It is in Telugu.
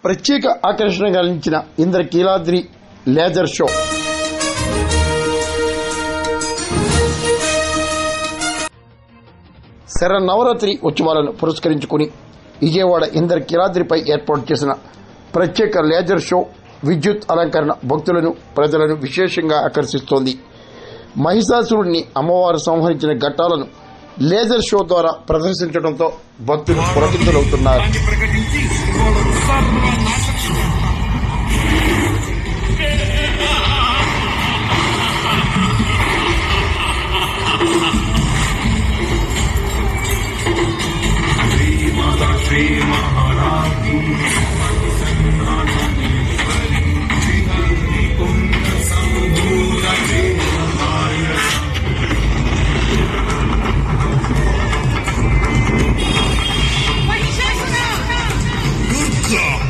ప్రత్యేక ఆకర్షణ కలిగించిన ఇంద్రకీలాద్రి లేజర్ షో శరన్నవరాత్రి ఉత్సవాలను పురస్కరించుకుని విజయవాడ ఇంద్రకీలాద్రిపై ఏర్పాటు చేసిన ప్రత్యేక లేజర్ షో విద్యుత్ అలంకరణ భక్తులను ప్రజలను విశేషంగా ఆకర్షిస్తోంది. మహిషాసురుడిని అమ్మవారు సంహరించిన ఘట్టాలను లేజర్ షో ద్వారా ప్రదర్శించడంతో భక్తులు పులకితులవుతున్నారు.